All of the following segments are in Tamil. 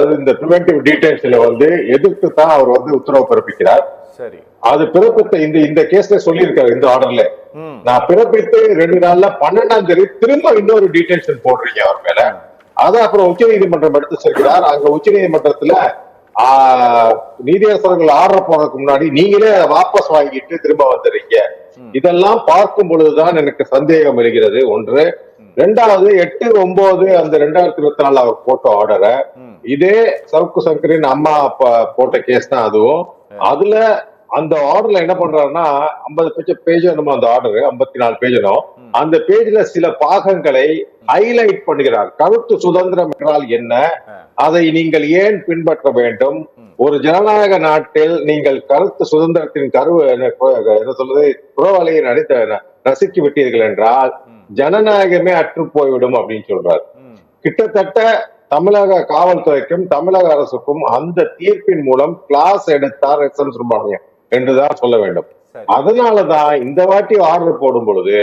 அதாவது இந்த பிரிவென்டிவ் டீடைல்ஸ்ல வந்து எதிர்த்து தான் அவர் வந்து உத்தரவு பிறப்பிக்கிறார். சரி, அது பிறப்பித்த இந்த கேஸ்ல சொல்லியிருக்காரு இந்த ஆர்டர்ல, நான் பிறப்பித்து 2 நாள்ல 12ஆம் தேதி திரும்ப இன்னொரு டீடைல்ஸ் போடுறீங்க அவர் மேல. அதை அப்புறம் உச்ச நீதிமன்றம் எடுத்து செல்கிறார். அங்க உச்ச நீதிமன்றத்துல நீதியரசர்கள் ஆர்டர் போறதுக்கு முன்னாடி நீங்களே வாபஸ் வாங்கிட்டு திரும்ப வந்துடுறீங்க. இதெல்லாம் பார்க்கும் பொழுதுதான் எனக்கு சந்தேகம் எழுகிறது. ஒன்று. 2வது 8/9 அந்த 2024 அவர் போட்ட ஆர்டரை இதே சவுக்கு சங்கரின் அம்மா போட்ட கேஸ் தான் அதுவும். அதுல அந்த ஆர்டர்ல என்ன பண்றாருன்னா 50 பேஜ் நம்ம அந்த ஆர்டர் 54 பேஜனும் அந்த பேஜ்ல சில பாகங்களை ஹைலைட் பண்ணுகிறார். கருத்து சுதந்திரம் என்றால் என்ன, அதை நீங்கள் ஏன் பின்பற்ற வேண்டும், ஒரு ஜனநாயக நாட்டில் நீங்கள் கருத்து சுதந்திரத்தின் என்ன சொல்றது புறவலையை நசுக்கி விட்டீர்கள் என்றால் ஜனநாயகமே அற்று போய்விடும் அப்படின்னு சொல்றாரு. கிட்டத்தட்ட தமிழக காவல்துறைக்கும் தமிழக அரசுக்கும் அந்த தீர்ப்பின் மூலம் கிளாஸ் எடுத்தார் எஸ் எம் சுப்பிரமணியம் என்றுதான் சொல்ல வேண்டும். அதனாலதான் இந்த வாட்டி ஆர்டர் போடும் பொழுது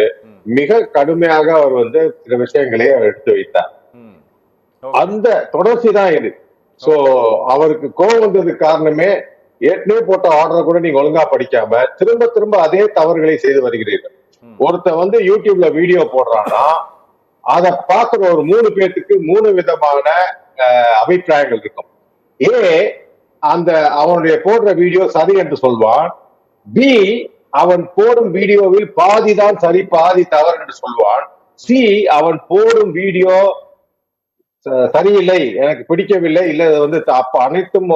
மிக கடுமையாக அவர் வந்து சில விஷயங்களை எடுத்து வைத்தார். அந்த தொடர்ச்சி தான் இது. சோ அவருக்கு கோபம் வந்ததுக்கு காரணமே ஏற்கனவே போட்ட ஆர்டரை கூட நீங்க ஒழுங்கா படிக்காம திரும்ப திரும்ப அதே தவறுகளை செய்து வருகிறீர்கள். ஒருத்த வந்து யூடியூப்ல வீடியோ போடுறான்னா அதை பார்க்கிற ஒரு 3 பேருக்கு 3 விதமான அபிப்பிராயங்கள் இருக்கும். அந்த அவனுடைய போடுற வீடியோ சரி என்று சொல்வான். பி, அவன் போடும் வீடியோவில் பாதிதான் சரி பாதி தவறு என்று சொல்வான். சி, அவன் போடும் வீடியோ சரியில்லை, எனக்கு பிடிக்கவில்லை, இல்ல வந்து அனைத்தும்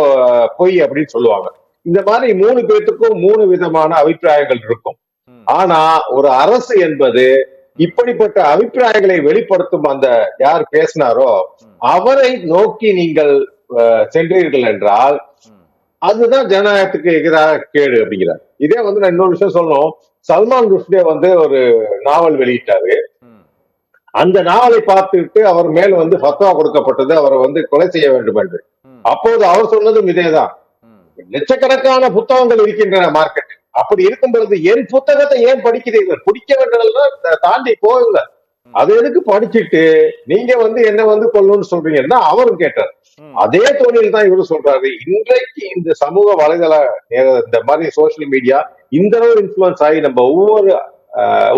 பொய் அப்படின்னு சொல்லுவாங்க. இந்த மாதிரி 3 பேருக்கும் 3 விதமான அபிப்பிராயங்கள் இருக்கும். ஆனா ஒரு அரசு என்பது இப்படிப்பட்ட அபிப்பிராயங்களை வெளிப்படுத்தும் அந்த யார் பேசினாரோ அவரை நோக்கி நீங்கள் சென்றீர்கள் என்றால் அதுதான் ஜனநாயகத்துக்கு எதிராக கேடு அப்படிங்கிறார். இதே வந்து நான் இன்னொரு விஷயம் சொல்லணும். சல்மான் ருஷ்டியே வந்து ஒரு நாவல் வெளியிட்டாரு. அந்த நாவலை பார்த்துட்டு அவர் மேல் வந்து ஃபத்வா கொடுக்கப்பட்டது, அவரை வந்து கொலை செய்ய வேண்டும் என்று. அப்போது அவர் சொன்னதும் இதேதான். லட்சக்கணக்கான புத்தகங்கள் இருக்கின்றன மார்க்கெட். அப்படி இருக்கும் பொழுது என் புத்தகத்தை ஏன் படிக்கிறீர்கள், பிடிக்க வேண்டியதெல்லாம் தாண்டி போகுங்க, அது எதுக்கு படிச்சுட்டு நீங்க வந்து என்ன வந்து கொள்ளணும்னு சொல்றீங்கன்னா அவரும் கேட்டார். அதே தொழில் தான் இவரு சொல்றாரு. இன்றைக்கு இந்த சமூக வலைதள இந்த மாதிரி சோசியல் மீடியா இந்த அளவு இன்ஃபுளுன்ஸ் ஆகி நம்ம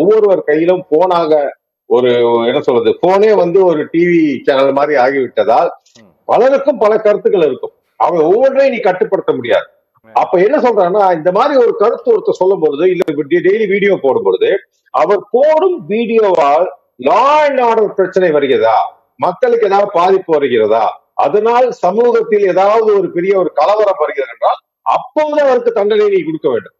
ஒவ்வொருவர் கையிலும் போனாக ஒரு என்ன சொல்றது போனே வந்து ஒரு டிவி சேனல் மாதிரி ஆகிவிட்டதால் பலருக்கும் பல கருத்துக்கள் இருக்கும். அவங்க ஒவ்வொன்றையும் நீ கட்டுப்படுத்த முடியாது. அப்ப என்ன சொல்றாங்கன்னா இந்த மாதிரி ஒரு கருத்து ஒருத்தர் சொல்லும் பொழுது இல்ல டெய்லி வீடியோ போடும் பொழுது அவர் போடும் வீடியோவால் லா அண்ட் ஆர்டர் பிரச்சனை வருகிறதா, மக்களுக்கு ஏதாவது பாதிப்பு வருகிறதா, அதனால் சமூகத்தில் ஏதாவது ஒரு பெரிய ஒரு கலவரம் வருகிறது என்றால் அப்போது அவருக்கு தண்டனை நீ கொடுக்க வேண்டும்.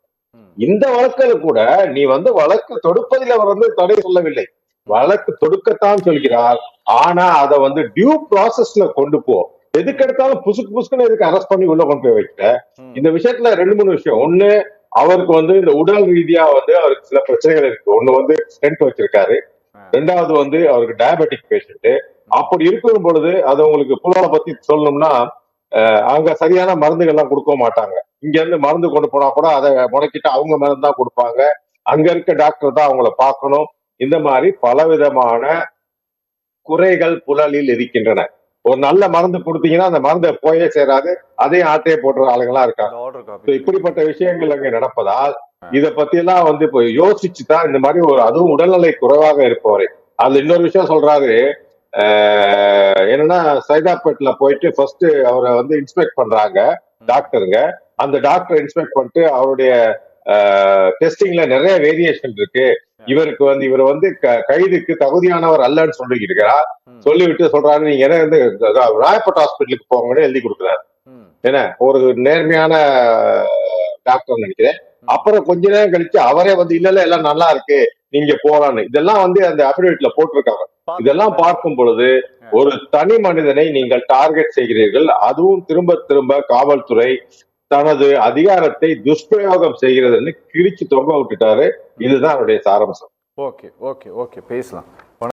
இந்த வழக்கில் கூட நீ வந்து வழக்கு தொடுப்பதில் அவர் வந்து தடை சொல்லவில்லை, வழக்கு தொடுக்கத்தான் சொல்கிறார். ஆனா அதை வந்து டியூ ப்ராசஸ்ல கொண்டு போ. எதுக்கு எடுத்தாலும் புசுக்குன்னு எதுக்கு அரெஸ்ட் பண்ணி உள்ள கொண்டு போய் வைக்க. இந்த விஷயத்துல 2-3 விஷயம். ஒண்ணு, அவருக்கு வந்து இந்த உடல் ரீதியா வந்து அவருக்கு சில பிரச்சனைகள் இருக்கு. ஒண்ணு வந்து ஸ்டென்ட் வச்சிருக்காரு. 2வது வந்து அவருக்கு டயபெட்டிக் பேஷண்ட். அப்படி இருக்கும் பொழுது அது உங்களுக்கு புலனை பத்தி சொல்லணும்னா அங்க சரியான மருந்துகள் எல்லாம் கொடுக்க மாட்டாங்க. இங்க இருந்து மருந்து கொண்டு போனா கூட அதை முடக்கிட்டு அவங்க மருந்து தான் கொடுப்பாங்க. அங்க இருக்க டாக்டர் தான் அவங்கள பார்க்கணும். இந்த மாதிரி பலவிதமான குறைகள் புலனில் இருக்கின்றன. ஒரு நல்ல மருந்து கொடுத்தீங்கன்னா அந்த மருந்தை போயே சேராது, அதே ஆட்டையை போடுற ஆளுங்களா இருக்காங்க. இப்படிப்பட்ட விஷயங்கள் அங்க நடப்பதால் இதை பத்தி எல்லாம் வந்து இப்போ யோசிச்சுதான் இந்த மாதிரி ஒரு அதுவும் உடல்நிலை குறைவாக இருப்பவரை. அதுல இன்னொரு விஷயம் சொல்றாரு என்னன்னா சைதாப்பேட்ல போயிட்டு ஃபர்ஸ்ட் அவரை வந்து இன்ஸ்பெக்ட் பண்றாங்க டாக்டருங்க. அந்த டாக்டர் இன்ஸ்பெக்ட் பண்ணிட்டு அவருடைய டெஸ்டிங்ல நிறைய வேரியேஷன் இருக்கு, இவருக்கு வந்து இவர் வந்து கைதுக்கு தகுதியானவர் அல்லன்னு சொல்லிருக்கிறார். சொல்லிவிட்டு சொல்றாரு நீங்க என்ன வந்து ராயப்பேட்டை ஹாஸ்பிட்டலுக்கு போங்கன்னு எழுதி கொடுக்குறாரு. ஏன்னா ஒரு நேர்மையான டாக்டர் நினைக்கிறேன். அப்புறம் கொஞ்ச நேரம் கழிச்சு அவரே வந்து இல்ல எல்லாம் நல்லா இருக்கு நீங்க போலான்னு இதெல்லாம் வந்து அந்த அபிடேவிட்ல போட்டிருக்காங்க. இதெல்லாம் பார்க்கும் பொழுது ஒரு தனி மனிதனை நீங்கள் டார்கெட் செய்கிறீர்கள். அதுவும் திரும்ப திரும்ப காவல்துறை தனது அதிகாரத்தை துஷ்பிரயோகம் செய்கிறதுன்னு கிழிச்சு தொங்க விட்டுட்டாரு. இதுதான் அவருடைய சாராம்சம். ஓகே ஓகே ஓகே பேசலாம்.